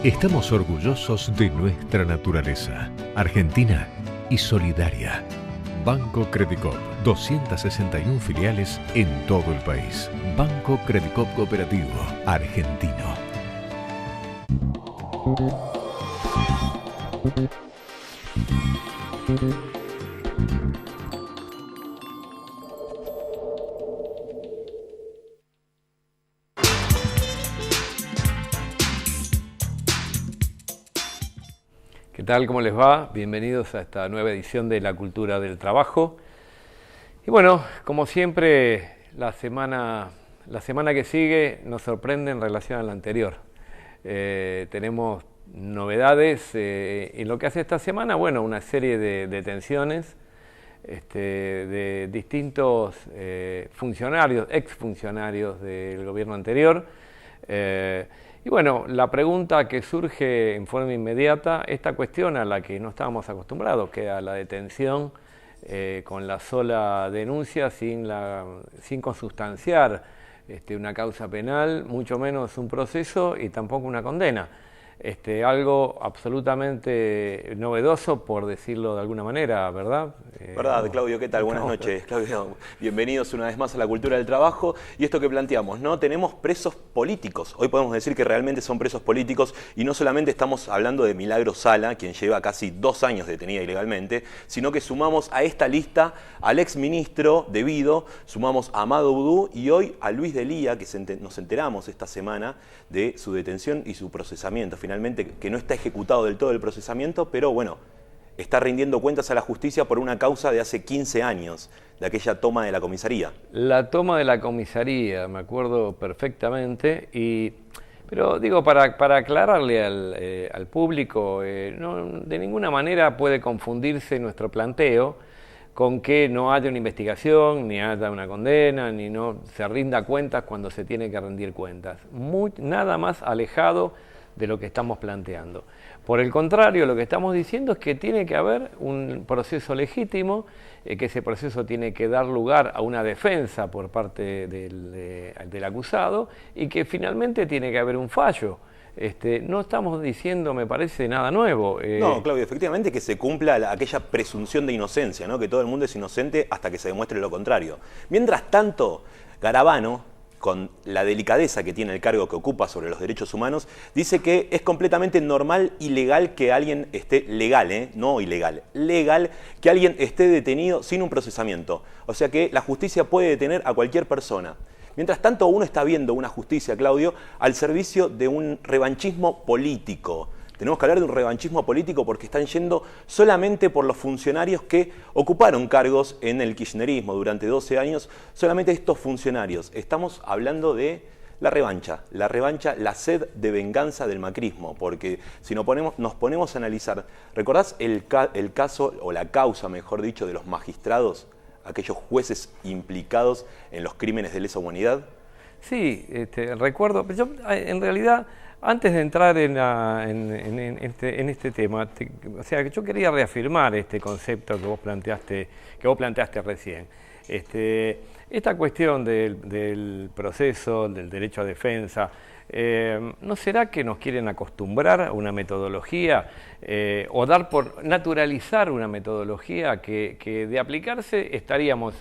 Estamos orgullosos de nuestra naturaleza, argentina y solidaria. Banco Credicop, 261 filiales en todo el país. Banco Credicop Cooperativo, argentino. ¿Qué tal? ¿Cómo les va? Bienvenidos a esta nueva edición de La Cultura del Trabajo. Y bueno, como siempre, la semana que sigue nos sorprende en relación a la anterior. Tenemos novedades en lo que hace esta semana, bueno, una serie de detenciones de distintos funcionarios, exfuncionarios del gobierno anterior. Y bueno, la pregunta que surge en forma inmediata, esta cuestión a la que no estábamos acostumbrados, que a la detención con la sola denuncia sin consustanciar una causa penal, mucho menos un proceso y tampoco una condena. Algo absolutamente novedoso, por decirlo de alguna manera, ¿verdad? ¿Verdad, Claudio? ¿Qué tal? Buenas noches, Claudio. Bienvenidos una vez más a La Cultura del Trabajo. Y esto que planteamos, ¿no? Tenemos presos políticos. Hoy podemos decir que realmente son presos políticos y no solamente estamos hablando de Milagro Sala, quien lleva casi 2 años detenida ilegalmente, sino que sumamos a esta lista al exministro de Vido, sumamos a Amado Boudou y hoy a Luis Delía, que nos enteramos esta semana de su detención y su procesamiento. Finalmente, que no está ejecutado del todo el procesamiento, pero bueno, está rindiendo cuentas a la justicia por una causa de hace 15 años, de aquella toma de la comisaría. La toma de la comisaría, me acuerdo perfectamente, pero digo, para aclararle al público, no, de ninguna manera puede confundirse nuestro planteo con que no haya una investigación, ni haya una condena, ni no se rinda cuentas cuando se tiene que rendir cuentas. Nada más alejado de lo que estamos planteando. Por el contrario, lo que estamos diciendo es que tiene que haber un proceso legítimo, que ese proceso tiene que dar lugar a una defensa por parte del acusado y que finalmente tiene que haber un fallo. No estamos diciendo, me parece, nada nuevo. No, Claudio, efectivamente que se cumpla aquella presunción de inocencia, ¿no? Que todo el mundo es inocente hasta que se demuestre lo contrario. Mientras tanto, Garabano, con la delicadeza que tiene el cargo que ocupa sobre los derechos humanos, dice que es completamente normal y legal que alguien esté legal, no ilegal, legal que alguien esté detenido sin un procesamiento. O sea que la justicia puede detener a cualquier persona. Mientras tanto, uno está viendo una justicia, Claudio, al servicio de un revanchismo político. Tenemos que hablar de un revanchismo político porque están yendo solamente por los funcionarios que ocuparon cargos en el kirchnerismo durante 12 años, solamente estos funcionarios. Estamos hablando de la revancha, la sed de venganza del macrismo, porque si nos ponemos a analizar, ¿recordás el caso, o la causa, mejor dicho, de los magistrados, aquellos jueces implicados en los crímenes de lesa humanidad? Sí, recuerdo, pero yo en realidad, antes de entrar en este tema, o sea, yo quería reafirmar este concepto que vos planteaste recién. Esta cuestión del proceso, del derecho a defensa, ¿no será que nos quieren acostumbrar a una metodología o dar por naturalizar una metodología que de aplicarse estaríamos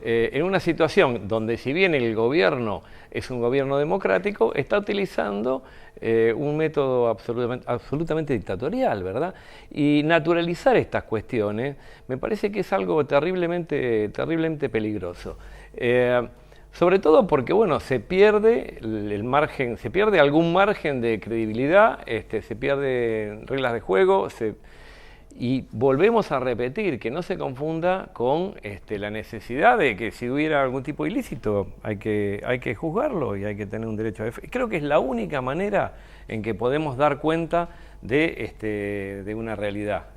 en una situación donde, si bien el gobierno es un gobierno democrático, está utilizando un método absolutamente dictatorial, ¿verdad? Y naturalizar estas cuestiones me parece que es algo terriblemente peligroso. Sobre todo porque, bueno, se pierde el margen, se pierde algún margen de credibilidad, se pierden reglas de juego, y volvemos a repetir que no se confunda con la necesidad de que si hubiera algún tipo de ilícito hay que juzgarlo y hay que tener un derecho a defensa. Creo que es la única manera en que podemos dar cuenta de una realidad.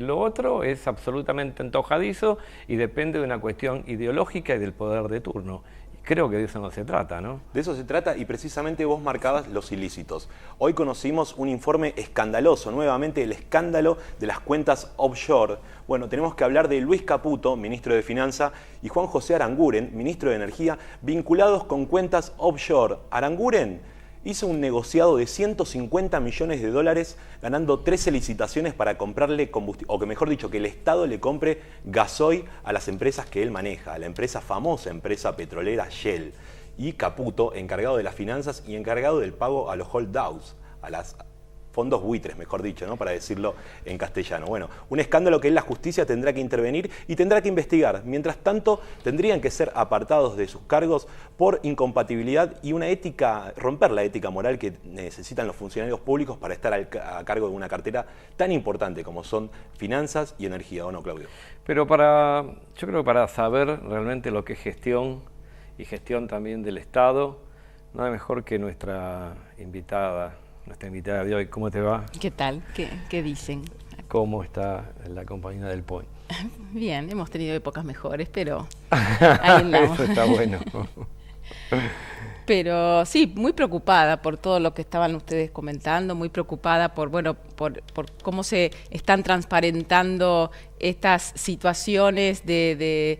Lo otro es absolutamente antojadizo y depende de una cuestión ideológica y del poder de turno. creo que de eso no se trata, ¿no? De eso se trata, y precisamente vos marcabas los ilícitos. Hoy conocimos un informe escandaloso, nuevamente el escándalo de las cuentas offshore. Bueno, tenemos que hablar de Luis Caputo, ministro de Finanzas, y Juan José Aranguren, ministro de Energía, vinculados con cuentas offshore. Aranguren hizo un negociado de 150 millones de dólares ganando 13 licitaciones para comprarle combustible, o que mejor dicho, que el Estado le compre gasoil a las empresas que él maneja, a la famosa empresa petrolera Shell. Y Caputo, encargado de las finanzas y encargado del pago a los holdouts, a las fondos buitres, mejor dicho, ¿no? Para decirlo en castellano. Bueno, un escándalo que la justicia tendrá que intervenir y tendrá que investigar. Mientras tanto, tendrían que ser apartados de sus cargos por incompatibilidad y una ética, romper la ética moral que necesitan los funcionarios públicos para estar a cargo de una cartera tan importante como son finanzas y energía, ¿o no, Claudio? Pero yo creo que para saber realmente lo que es gestión y gestión también del Estado, nada mejor que nuestra invitada de hoy. ¿Cómo te va? ¿Qué tal? ¿Qué dicen? ¿Cómo está la compañía del POI? Bien, hemos tenido épocas mejores, pero ahí andamos. Eso está bueno. Pero sí, muy preocupada por todo lo que estaban ustedes comentando, muy preocupada por cómo se están transparentando estas situaciones de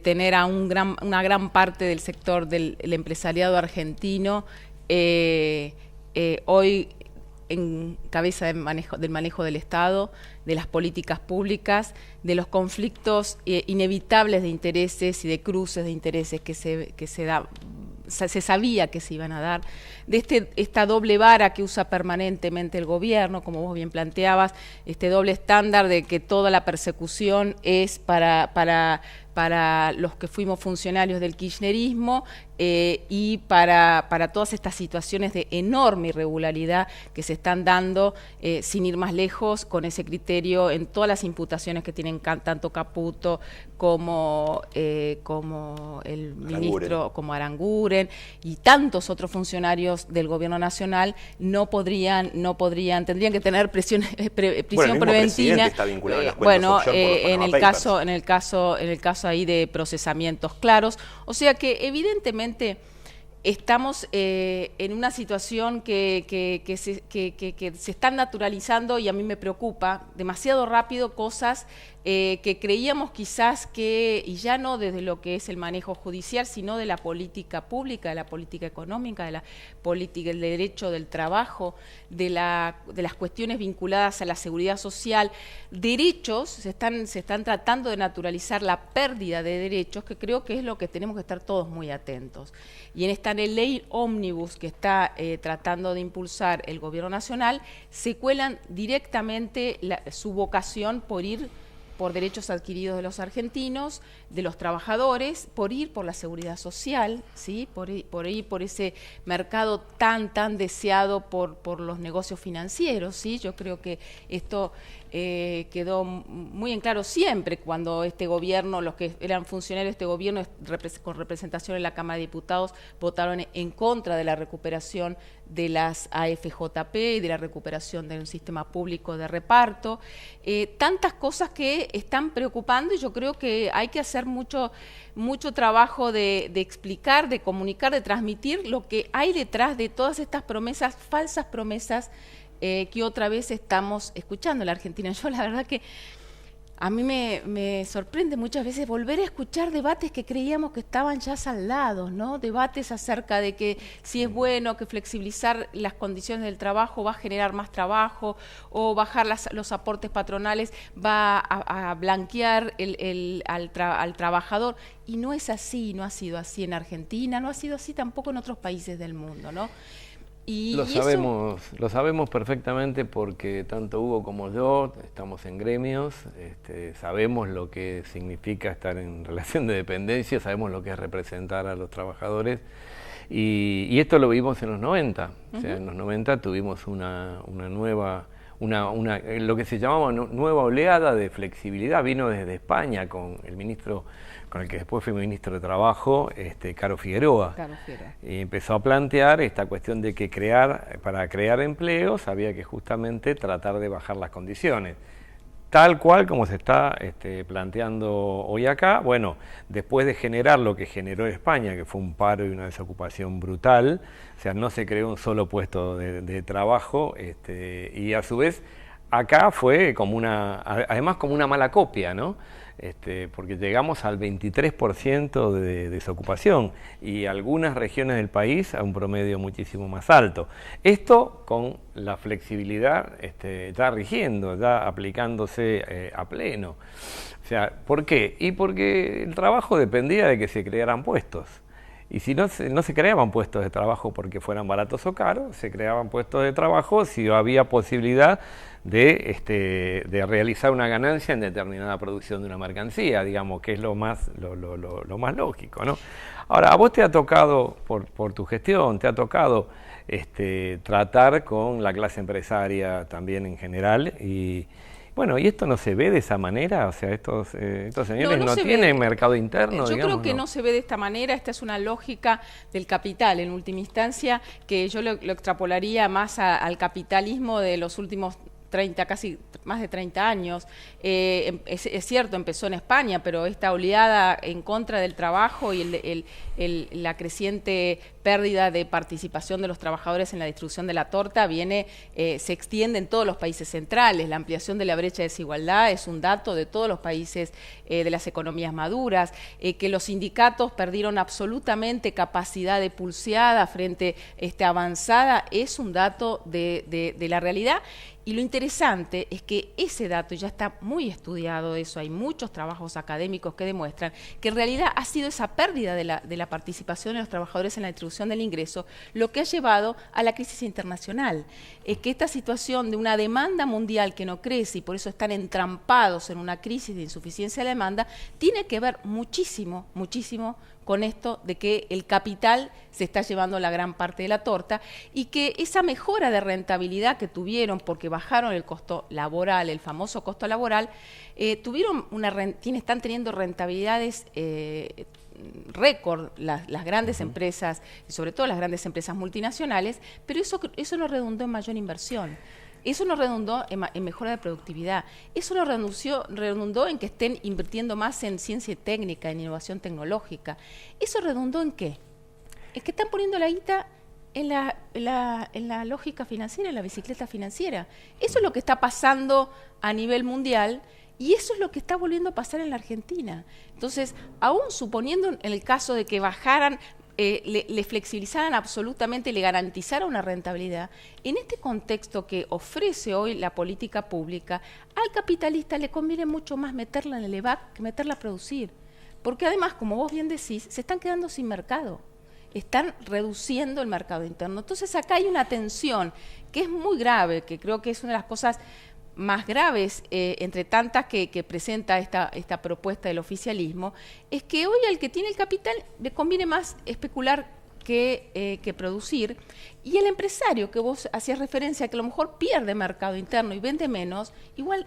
tener a una gran parte del sector del empresariado argentino hoy en cabeza del manejo del Estado, de las políticas públicas, de los conflictos inevitables de intereses y de cruces de intereses que se sabía que se iban a dar, de esta doble vara que usa permanentemente el gobierno, como vos bien planteabas, este doble estándar de que toda la persecución es para los que fuimos funcionarios del kirchnerismo y para todas estas situaciones de enorme irregularidad que se están dando, sin ir más lejos, con ese criterio en todas las imputaciones que tienen tanto Caputo como el ministro, como Aranguren y tantos otros funcionarios del gobierno nacional tendrían que tener prisión preventiva. Está vinculado a las cuentas offshore en el caso ahí de procesamientos claros, o sea que evidentemente estamos en una situación que se están naturalizando y a mí me preocupa demasiado rápido cosas que creíamos quizás que, y ya no desde lo que es el manejo judicial, sino de la política pública, de la política económica, de la política del derecho del trabajo, de las cuestiones vinculadas a la seguridad social, derechos, se están tratando de naturalizar la pérdida de derechos, que creo que es lo que tenemos que estar todos muy atentos. Y en esta ley ómnibus que está tratando de impulsar el gobierno nacional, se cuelan directamente su vocación por ir por derechos adquiridos de los argentinos, de los trabajadores, por ir por la seguridad social, ¿sí? por ir por ese mercado tan deseado por los negocios financieros, ¿sí? Yo creo que esto quedó muy en claro siempre cuando este gobierno, los que eran funcionarios de este gobierno con representación en la Cámara de Diputados, votaron en contra de la recuperación de las AFJP y de la recuperación de un sistema público de reparto. Tantas cosas que están preocupando y yo creo que hay que hacer mucho trabajo de explicar, de comunicar, de transmitir lo que hay detrás de todas estas promesas, falsas promesas que otra vez estamos escuchando en la Argentina. Yo la verdad que a mí me sorprende muchas veces volver a escuchar debates que creíamos que estaban ya saldados, ¿no? Debates acerca de que si es bueno que flexibilizar las condiciones del trabajo va a generar más trabajo o bajar los aportes patronales va a blanquear al trabajador. Y no es así, no ha sido así en Argentina, no ha sido así tampoco en otros países del mundo, ¿no? Lo sabemos perfectamente porque tanto Hugo como yo estamos en gremios, sabemos lo que significa estar en relación de dependencia, sabemos lo que es representar a los trabajadores y esto lo vimos en los 90, o sea, en los 90 tuvimos una nueva, lo que se llamaba nueva oleada de flexibilidad, vino desde España con el ministro, con el que después fue ministro de Trabajo, Caro Figueroa. Y empezó a plantear esta cuestión de que para crear empleos había que justamente tratar de bajar las condiciones. tal cual como se está planteando hoy acá. Bueno, después de generar lo que generó España, que fue un paro y una desocupación brutal, o sea, no se creó un solo puesto de trabajo, y a su vez acá fue como además como una mala copia, ¿no? Porque llegamos al 23% de desocupación y algunas regiones del país a un promedio muchísimo más alto. Esto con la flexibilidad ya rigiendo, ya aplicándose a pleno. O sea, ¿por qué? Y porque el trabajo dependía de que se crearan puestos. Y si no se creaban puestos de trabajo porque fueran baratos o caros, se creaban puestos de trabajo si había posibilidad de realizar una ganancia en determinada producción de una mercancía, digamos, que es lo más lógico, ¿no? Ahora, a vos te ha tocado, por tu gestión, te ha tocado tratar con la clase empresaria también en general, y bueno, ¿y esto no se ve de esa manera? O sea, estos señores no tienen mercado interno, Yo digamos, creo que no se ve de esta manera. Esta es una lógica del capital, en última instancia, que yo lo extrapolaría más al capitalismo de los últimos 30, casi más de 30 años. Es cierto, empezó en España, pero esta oleada en contra del trabajo y la creciente pérdida de participación de los trabajadores en la distribución de la torta se extiende en todos los países centrales. La ampliación de la brecha de desigualdad es un dato de todos los países de las economías maduras. Que los sindicatos perdieron absolutamente capacidad de pulseada frente a esta avanzada es un dato de la realidad. Y lo interesante es que ese dato ya está muy estudiado, eso hay muchos trabajos académicos que demuestran que en realidad ha sido esa pérdida de la participación de los trabajadores en la distribución del ingreso lo que ha llevado a la crisis internacional. Es que esta situación de una demanda mundial que no crece y por eso están entrampados en una crisis de insuficiencia de la demanda, tiene que ver muchísimo con esto de que el capital se está llevando la gran parte de la torta y que esa mejora de rentabilidad que tuvieron porque bajaron el costo laboral, el famoso costo laboral, están teniendo rentabilidades récord las grandes empresas, y sobre todo las grandes empresas multinacionales, pero eso no redundó en mayor inversión. Eso no redundó en mejora de productividad, eso no redundó en que estén invirtiendo más en ciencia técnica, en innovación tecnológica. ¿Eso redundó en qué? Es que están poniendo la guita en la lógica financiera, en la bicicleta financiera. Eso es lo que está pasando a nivel mundial y eso es lo que está volviendo a pasar en la Argentina. Entonces, aún suponiendo en el caso de que bajaran, le flexibilizaran absolutamente, le garantizaran una rentabilidad, en este contexto que ofrece hoy la política pública, al capitalista le conviene mucho más meterla en el EVAC que meterla a producir. Porque además, como vos bien decís, se están quedando sin mercado, están reduciendo el mercado interno. Entonces acá hay una tensión que es muy grave, que creo que es una de las cosas más graves entre tantas que presenta esta propuesta del oficialismo, es que hoy al que tiene el capital le conviene más especular que producir, y el empresario que vos hacías referencia, que a lo mejor pierde mercado interno y vende menos, igual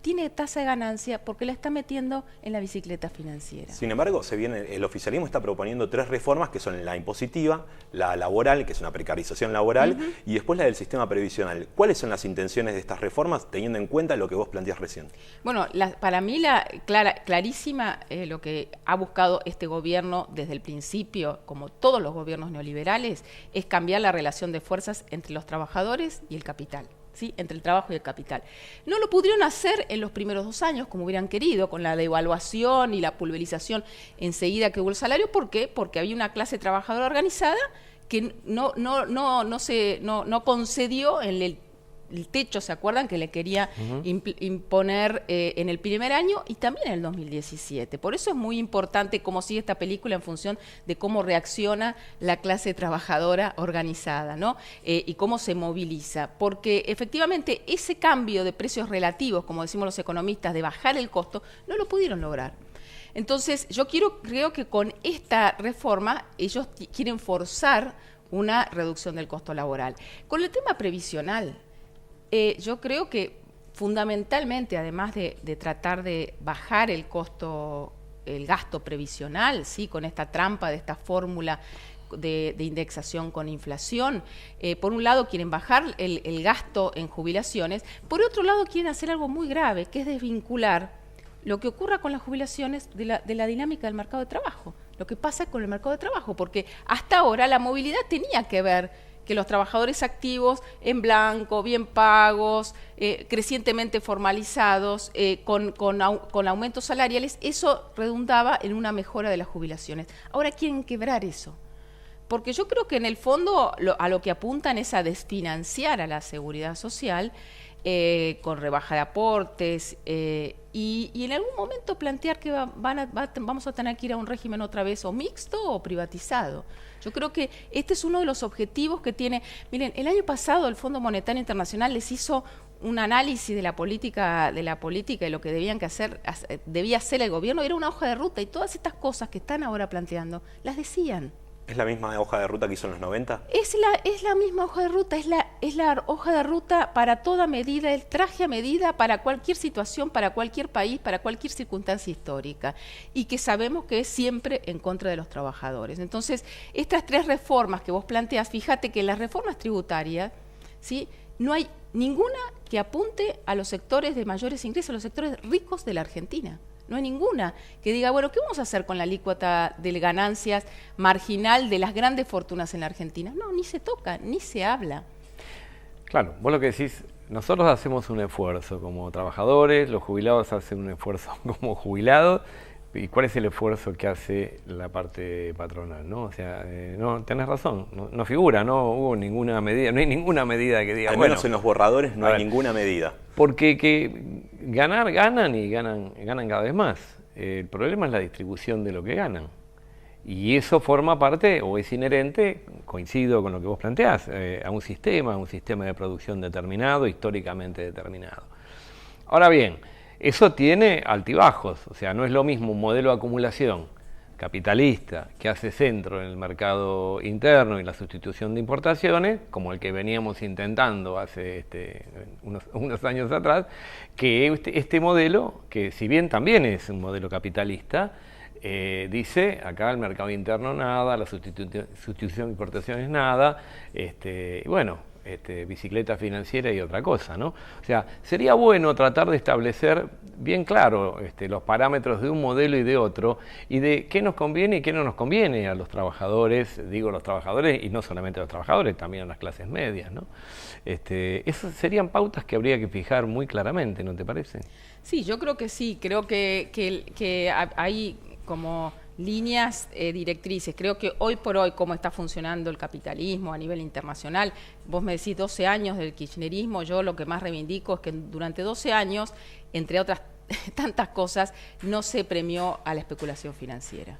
tiene tasa de ganancia porque la está metiendo en la bicicleta financiera. Sin embargo, el oficialismo está proponiendo 3 reformas que son la impositiva, la laboral, que es una precarización laboral, y después la del sistema previsional. ¿Cuáles son las intenciones de estas reformas teniendo en cuenta lo que vos planteás recién? Bueno, para mí clarísima lo que ha buscado este gobierno desde el principio, como todos los gobiernos neoliberales, es cambiar la relación de fuerzas entre los trabajadores y el capital, ¿sí? Entre el trabajo y el capital. No lo pudieron hacer en los primeros 2 años como hubieran querido, con la devaluación y la pulverización enseguida que hubo el salario. ¿Por qué? Porque había una clase trabajadora organizada que no concedió en el techo, ¿se acuerdan? Que le quería imponer en el primer año y también en el 2017. Por eso es muy importante cómo sigue esta película en función de cómo reacciona la clase trabajadora organizada, ¿no? Y cómo se moviliza. Porque efectivamente ese cambio de precios relativos, como decimos los economistas, de bajar el costo, no lo pudieron lograr. Entonces, yo creo que con esta reforma ellos quieren forzar una reducción del costo laboral. Con el tema previsional, yo creo que fundamentalmente, además de tratar de bajar el gasto previsional, ¿sí? Con esta trampa de esta fórmula de indexación con inflación. Por un lado quieren bajar el gasto en jubilaciones, por otro lado quieren hacer algo muy grave, que es desvincular lo que ocurra con las jubilaciones de la dinámica del mercado de trabajo, lo que pasa con el mercado de trabajo, porque hasta ahora la movilidad tenía que ver que los trabajadores activos en blanco, bien pagos, crecientemente formalizados, con aumentos salariales, eso redundaba en una mejora de las jubilaciones. Ahora quieren quebrar eso, porque yo creo que en el fondo a lo que apuntan es a desfinanciar a la seguridad social, con rebaja de aportes, y en algún momento plantear que vamos a tener que ir a un régimen otra vez o mixto o privatizado. Yo creo que este es uno de los objetivos que tiene. Miren, el año pasado el Fondo Monetario Internacional les hizo un análisis de la política y lo que debía hacer el gobierno. Era una hoja de ruta, y todas estas cosas que están ahora planteando las decían. ¿Es la misma hoja de ruta que hizo en los 90? Es la misma hoja de ruta, es la hoja de ruta para toda medida, el traje a medida para cualquier situación, para cualquier país, para cualquier circunstancia histórica, y que sabemos que es siempre en contra de los trabajadores. Entonces, estas tres reformas que vos planteas, fíjate que en las reformas tributarias, ¿sí?, no hay ninguna que apunte a los sectores de mayores ingresos, a los sectores ricos de la Argentina. No hay ninguna que diga, bueno, ¿qué vamos a hacer con la alícuota de ganancias marginal de las grandes fortunas en la Argentina? No, ni se toca, ni se habla. Claro, vos lo que decís, nosotros hacemos un esfuerzo como trabajadores, los jubilados hacen un esfuerzo como jubilados, ¿y cuál es el esfuerzo que hace la parte patronal? ¿No? O sea, no, tenés razón, no figura, no hubo ninguna medida, no hay ninguna medida que diga, al menos en los borradores no hay ninguna medida. Porque ganan y ganan cada vez más. El problema es la distribución de lo que ganan. Y eso forma parte, o es inherente, coincido con lo que vos planteás, a un sistema de producción determinado, históricamente determinado. Ahora bien, eso tiene altibajos, o sea, no es lo mismo un modelo de acumulación capitalista que hace centro en el mercado interno y la sustitución de importaciones, como el que veníamos intentando hace unos años atrás, que este modelo, que si bien también es un modelo capitalista, dice acá el mercado interno nada, la sustitución de importaciones nada, y bueno, bicicleta financiera y otra cosa, ¿no? O sea, sería bueno tratar de establecer bien claro los parámetros de un modelo y de otro, y de qué nos conviene y qué no nos conviene a los trabajadores, digo los trabajadores, y no solamente a los trabajadores, también a las clases medias, ¿no? Esas serían pautas que habría que fijar muy claramente, ¿no te parece? Sí, yo creo que sí, creo que hay como líneas directrices. Creo que hoy por hoy, cómo está funcionando el capitalismo a nivel internacional, vos me decís 12 años del kirchnerismo, yo lo que más reivindico es que durante 12 años, entre otras tantas cosas, no se premió a la especulación financiera.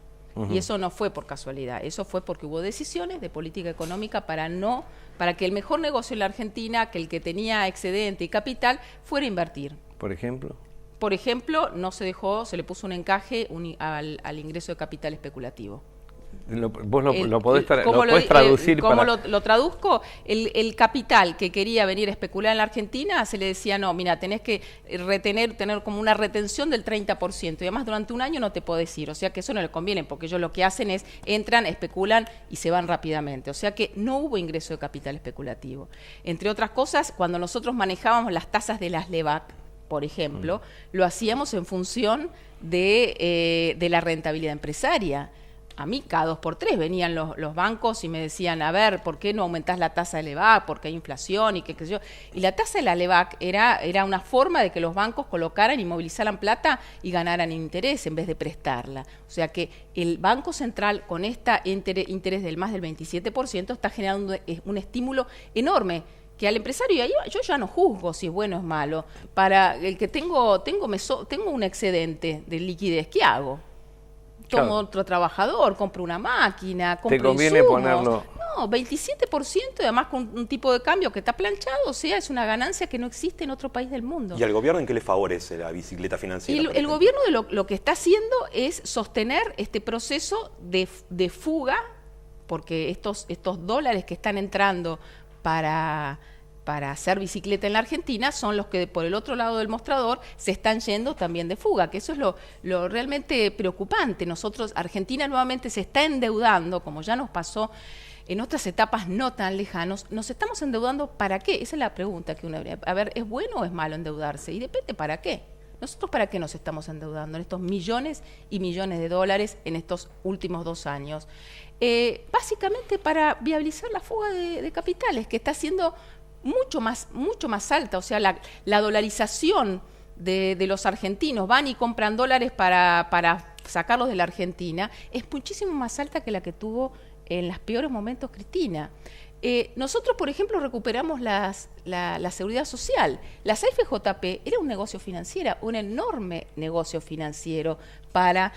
Y eso no fue por casualidad, eso fue porque hubo decisiones de política económica para que el mejor negocio en la Argentina, que el que tenía excedente y capital, fuera a invertir. Por ejemplo, no se dejó, se le puso un encaje al ingreso de capital especulativo. Vos lo podés traducir. ¿Cómo lo traduzco? El capital que quería venir a especular en la Argentina, se le decía, no, mira, tenés que tener como una retención del 30%, y además durante un año no te podés ir, o sea que eso no le conviene, porque ellos lo que hacen es, entran, especulan y se van rápidamente, o sea que no hubo ingreso de capital especulativo. Entre otras cosas, cuando nosotros manejábamos las tasas de las LEVAC, por ejemplo, lo hacíamos en función de la rentabilidad empresaria. A mí cada 2 por 3 venían los bancos y me decían, a ver, ¿por qué no aumentás la tasa de LEVAC? Porque hay inflación y qué sé yo. Y la tasa de la LEVAC era una forma de que los bancos colocaran y movilizaran plata y ganaran interés en vez de prestarla. O sea que el Banco Central, con este interés del más del 27%, está generando un estímulo enorme que al empresario, y ahí yo ya no juzgo si es bueno o es malo. Para el que tengo un excedente de liquidez, ¿qué hago? Tomo otro trabajador, compro una máquina, compro insumos. ¿Te conviene ponerlo? No, 27%, además con un tipo de cambio que está planchado, o sea, es una ganancia que no existe en otro país del mundo. ¿Y al gobierno en qué le favorece la bicicleta financiera? El gobierno lo que está haciendo es sostener este proceso de fuga, porque estos dólares que están entrando para para hacer bicicleta en la Argentina son los que por el otro lado del mostrador se están yendo también de fuga, que eso es lo realmente preocupante. Argentina nuevamente se está endeudando, como ya nos pasó en otras etapas no tan lejanos. ¿Nos estamos endeudando para qué? Esa es la pregunta que uno debería. A ver, ¿es bueno o es malo endeudarse? Y depende para qué. ¿Nosotros para qué nos estamos endeudando en estos millones y millones de dólares en estos últimos 2 años? Básicamente para viabilizar la fuga de capitales, que está siendo mucho más alta. O sea, la dolarización de los argentinos, van y compran dólares para sacarlos de la Argentina, es muchísimo más alta que la que tuvo en los peores momentos Cristina. Nosotros, por ejemplo, recuperamos la seguridad social. La AFJP era un negocio financiero, un enorme negocio financiero para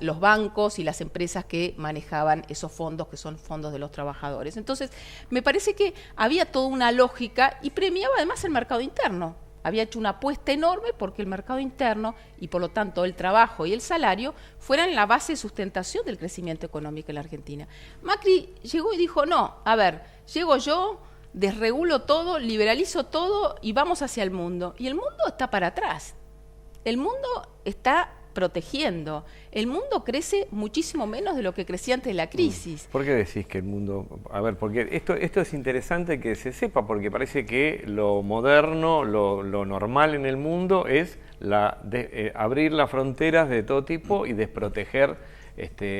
los bancos y las empresas que manejaban esos fondos, que son fondos de los trabajadores. Entonces, me parece que había toda una lógica y premiaba además el mercado interno. Había hecho una apuesta enorme porque el mercado interno y por lo tanto el trabajo y el salario fueran la base de sustentación del crecimiento económico en la Argentina. Macri llegó y dijo, no, a ver, llego yo, desregulo todo, liberalizo todo y vamos hacia el mundo. Y el mundo está para atrás. El mundo está protegiendo. El mundo crece muchísimo menos de lo que crecía antes de la crisis. ¿Por qué decís que el mundo...? A ver, porque esto es interesante que se sepa, porque parece que lo moderno, lo normal en el mundo es abrir las fronteras de todo tipo y desproteger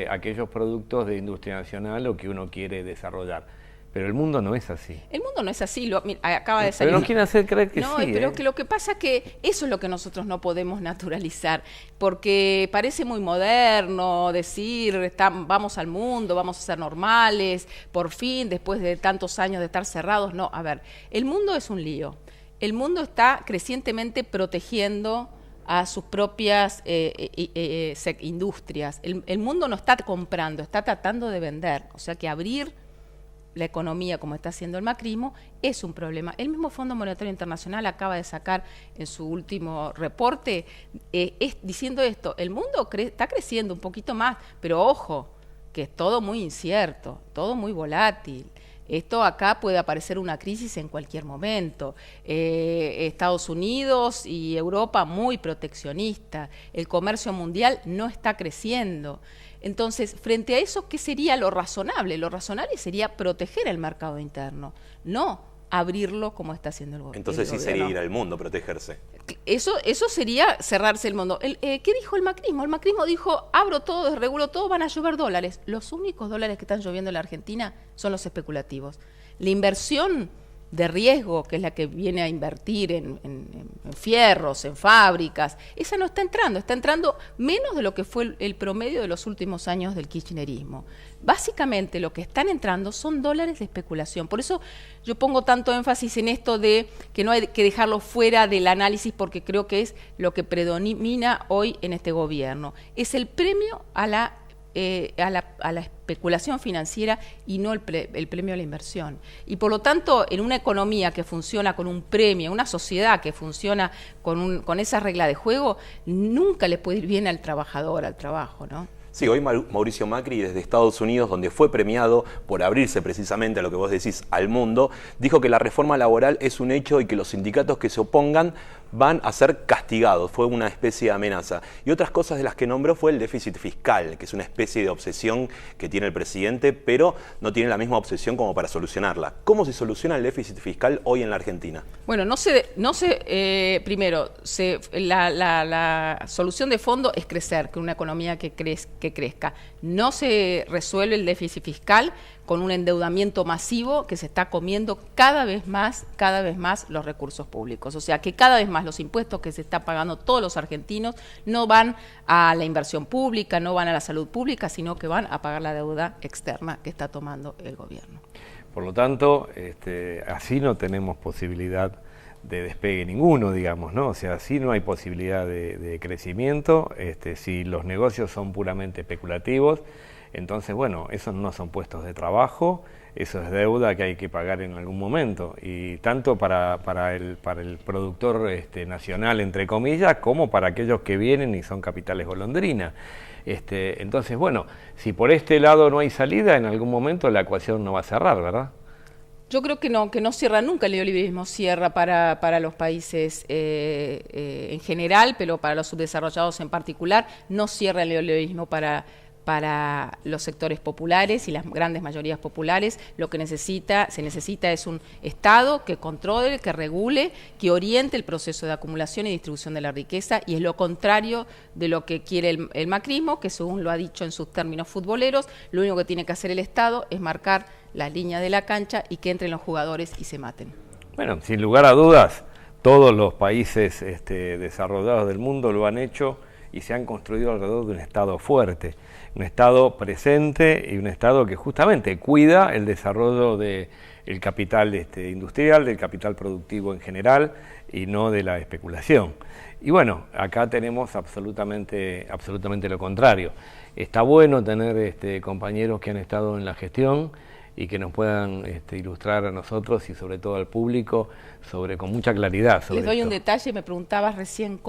aquellos productos de industria nacional o que uno quiere desarrollar. Pero el mundo no es así. El mundo no es así, acaba de salir. Pero nos quieren hacer creer que no, sí. Pero que lo que pasa es que eso es lo que nosotros no podemos naturalizar, porque parece muy moderno decir, vamos al mundo, vamos a ser normales, por fin, después de tantos años de estar cerrados. No, a ver, el mundo es un lío. El mundo está crecientemente protegiendo a sus propias industrias. El mundo no está comprando, está tratando de vender. O sea que abrir la economía, como está haciendo el macrismo, es un problema. El mismo Fondo Monetario Internacional acaba de sacar en su último reporte diciendo esto, el mundo está creciendo un poquito más, pero ojo, que es todo muy incierto, todo muy volátil. Esto acá puede aparecer una crisis en cualquier momento. Estados Unidos y Europa muy proteccionista. El comercio mundial no está creciendo. Entonces, frente a eso, ¿qué sería lo razonable? Lo razonable sería proteger el mercado interno, no abrirlo como está haciendo el gobierno. Entonces sí sería ir al mundo, protegerse. Eso sería cerrarse el mundo. ¿Qué dijo el macrismo? El macrismo dijo, abro todo, desregulo todo, van a llover dólares. Los únicos dólares que están lloviendo en la Argentina son los especulativos. La inversión de riesgo, que es la que viene a invertir en fierros, en fábricas, esa no está entrando menos de lo que fue el promedio de los últimos años del kirchnerismo. Básicamente lo que están entrando son dólares de especulación. Por eso yo pongo tanto énfasis en esto de que no hay que dejarlo fuera del análisis, porque creo que es lo que predomina hoy en este gobierno. Es el premio a la especulación financiera y no el premio a la inversión. Y por lo tanto, en una economía que funciona con un premio, una sociedad que funciona con esa regla de juego, nunca le puede ir bien al trabajador, al trabajo, ¿no? Sí, hoy Mauricio Macri, desde Estados Unidos, donde fue premiado por abrirse precisamente a lo que vos decís, al mundo, dijo que la reforma laboral es un hecho y que los sindicatos que se opongan van a ser castigados. Fue una especie de amenaza. Y otras cosas de las que nombró fue el déficit fiscal, que es una especie de obsesión que tiene el presidente, pero no tiene la misma obsesión como para solucionarla. ¿Cómo se soluciona el déficit fiscal hoy en la Argentina? Bueno, primero, la solución de fondo es crecer, que una economía que crezca. No se resuelve el déficit fiscal con un endeudamiento masivo que se está comiendo cada vez más los recursos públicos. O sea, que cada vez más los impuestos que se están pagando todos los argentinos no van a la inversión pública, no van a la salud pública, sino que van a pagar la deuda externa que está tomando el gobierno. Por lo tanto, así no tenemos posibilidad de despegue ninguno, digamos, ¿no? O sea, así no hay posibilidad de crecimiento. Si los negocios son puramente especulativos, entonces, bueno, esos no son puestos de trabajo, eso es deuda que hay que pagar en algún momento, y tanto para el productor nacional, entre comillas, como para aquellos que vienen y son capitales golondrina. Entonces, bueno, si por este lado no hay salida, en algún momento la ecuación no va a cerrar, ¿verdad? Yo creo que no cierra nunca, el neoliberalismo cierra para los países en general, pero para los subdesarrollados en particular, no cierra el neoliberalismo para los sectores populares y las grandes mayorías populares. Lo que se necesita es un Estado que controle, que regule, que oriente el proceso de acumulación y distribución de la riqueza, y es lo contrario de lo que quiere el macrismo, que según lo ha dicho en sus términos futboleros, lo único que tiene que hacer el Estado es marcar las líneas de la cancha y que entren los jugadores y se maten. Bueno, sin lugar a dudas, todos los países desarrollados del mundo lo han hecho y se han construido alrededor de un Estado fuerte, un Estado presente y un Estado que justamente cuida el desarrollo del capital industrial, del capital productivo en general y no de la especulación. Y bueno, acá tenemos absolutamente lo contrario. Está bueno tener compañeros que han estado en la gestión y que nos puedan ilustrar a nosotros y sobre todo al público con mucha claridad sobre Les doy esto. un detalle, me preguntabas recién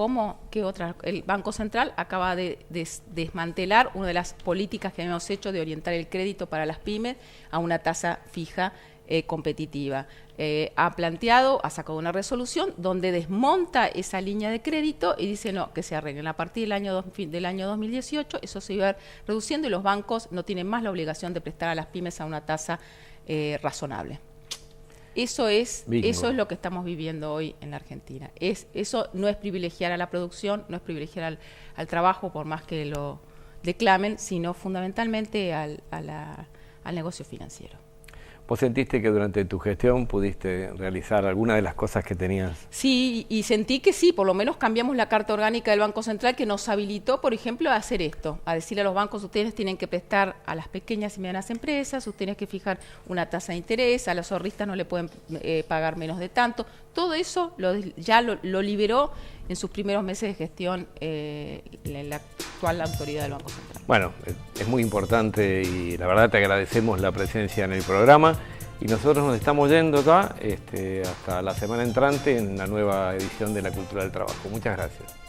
el Banco Central acaba de desmantelar una de las políticas que hemos hecho de orientar el crédito para las pymes a una tasa fija competitiva. Ha sacado una resolución donde desmonta esa línea de crédito y dice no, que se arreglen. A partir del año 2018 eso se iba reduciendo y los bancos no tienen más la obligación de prestar a las pymes a una tasa razonable. Eso es lo que estamos viviendo hoy en la Argentina. Eso no es privilegiar a la producción, no es privilegiar al trabajo, por más que lo declamen, sino fundamentalmente al negocio financiero. ¿Vos sentiste que durante tu gestión pudiste realizar alguna de las cosas que tenías? Sí, y sentí que sí, por lo menos cambiamos la Carta Orgánica del Banco Central que nos habilitó, por ejemplo, a hacer esto, a decirle a los bancos, ustedes tienen que prestar a las pequeñas y medianas empresas, ustedes tienen que fijar una tasa de interés, a los ahorristas no le pueden pagar menos de tanto. Todo eso ya lo liberó en sus primeros meses de gestión la actual autoridad del Banco Central. Bueno, es muy importante y la verdad te agradecemos la presencia en el programa y nosotros nos estamos yendo acá hasta la semana entrante en la nueva edición de La Cultura del Trabajo. Muchas gracias.